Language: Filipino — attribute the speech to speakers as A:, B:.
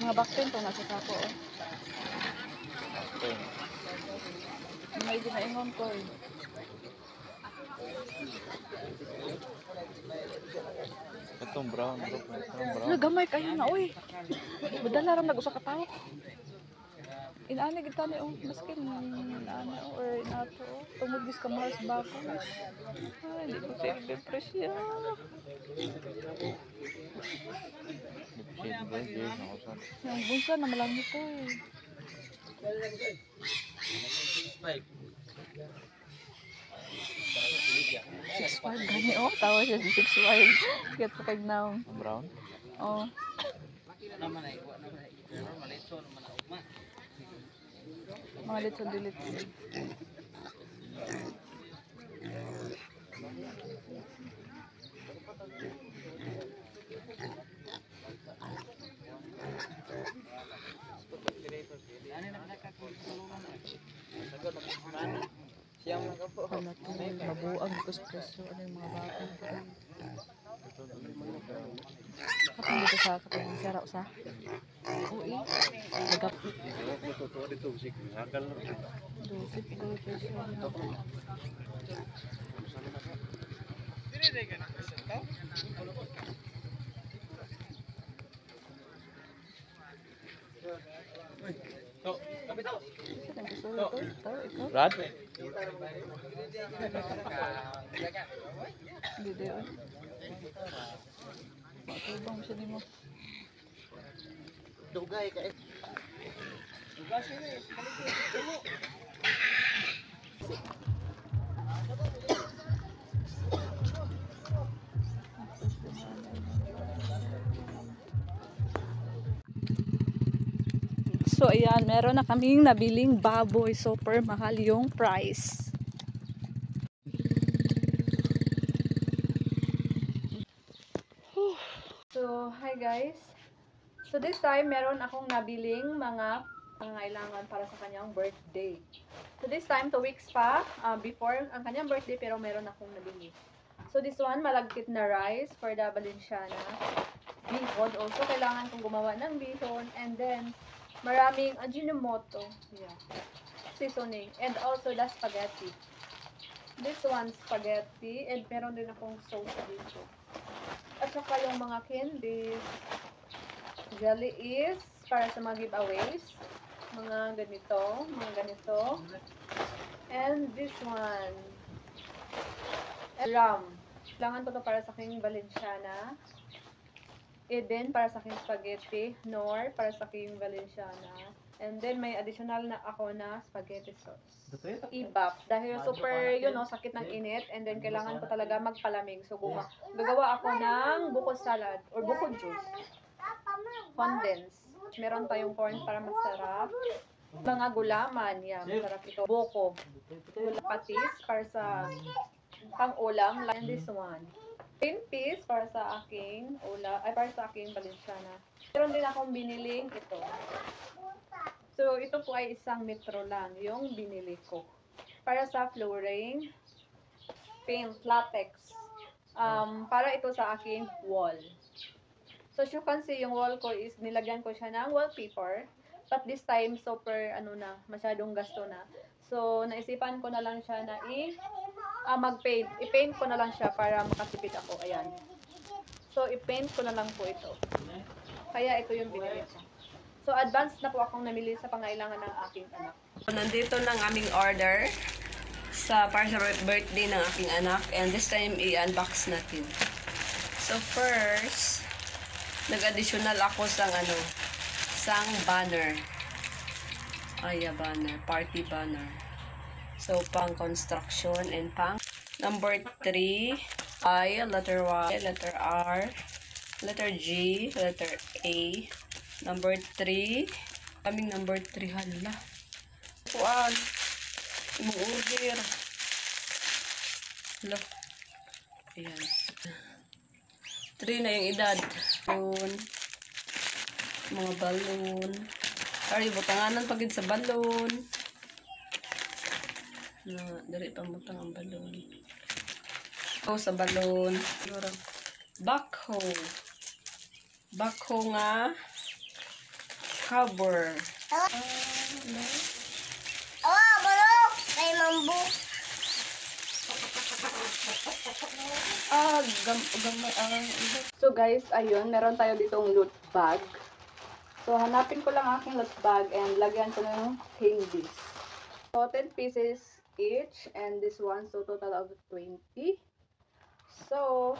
A: Mga backpain to nasa sako. May ginaingon ko eh.
B: Itong brown, bro. Itong brown.
A: Nagamay kayo na, uy. Badala ram nag-usa ka tao. Inaani kita ni maskin inaani or inato. Tumugis ka mahal sa bako. Ay, hindi ko siya depresya. Yung bunsa na malangit ko eh. 6'5" gani oh, tawa siya si 6'5". Kaya pakag naong.
B: Brown?
A: Oh. Mga litson dilit. Wala to, mabuang dito sa preso. Ano yung mga bata? Kapag dito sa kapag sara sa uwi. Nagap. Dusip ko preso.
B: Brad?
A: Hindi yun. Matubang siya mo.
C: Dugay ka eh. Dugay siya eh.
A: So ayan, meron na kaming nabiling baboy. Super mahal yung price. So, hi guys. So this time, meron akong nabiling mga pangailangan para sa kanyang birthday. So this time, 2 weeks pa before ang kanyang birthday, pero meron akong nabili. So this one, malagkit na rice for the Valenciana. Bihon. Also, kailangan kong gumawa ng bihon. And then, maraming Ajinomoto. Yeah. Seasoning. And also the spaghetti. This one, spaghetti. And meron din akong sauce dito. At saka yung mga candies. Jelly is para sa mga giveaways. Mga ganito. Mga ganito. And this one. And rum. Kailangan ko to para sa aking Valenciana. Eden para sa aking spaghetti. Nor para sa aking Valenciana. And then may additional na ako na spaghetti sauce. Ibap. Dahil super, sakit ng init. And then kailangan ko talaga magpalamig. So gagawa ako ng buko salad or buko juice. Condensed. Meron tayong corn para masarap. Mga gulaman. Yan, masarap ito. Buko. Patis para sa pang-ulam. And this one. Green peas para sa aking para sa aking Valenciana. Meron din akong biniling ito. So, ito po ay 1 metro lang yung binili ko. Para sa flooring, paint, latex. Para ito sa aking wall. So, as you can see, yung wall ko is nilagyan ko siya ng wallpaper. But this time, super, masyadong gasto na. So, naisipan ko na lang siya na mag-paint. I-paint ko na lang siya para makatipid ako. Ayan. So, i-paint ko na lang po ito. Kaya ito yung binili ko. So, advanced na po akong namili sa pangailangan ng aking anak.
D: So, nandito na ang aming order para sa birthday ng aking anak. And this time, i-unbox natin. So, first, nag-additional ako sang banner. Banner. Party banner. So, pang construction and pang number 3 I, letter Y, letter R, letter G, letter A, number 3, kaming number 3, hala. Kuan, imong order. Hala. Ayan. 3 na yung edad. Yun. Mga balloon. Ay, butanganan pagid sa balloon. Dari pa butang ang balloon. Sa balloon. Backhoe. Backhoe nga cover.
C: Oh, bulok! Kay mambu.
A: So guys, ayun, meron tayo ditong loot bag. So hanapin ko lang aking loot bag and lagyan ko ng candies. So 10 pieces each and this one, so total of 20. So,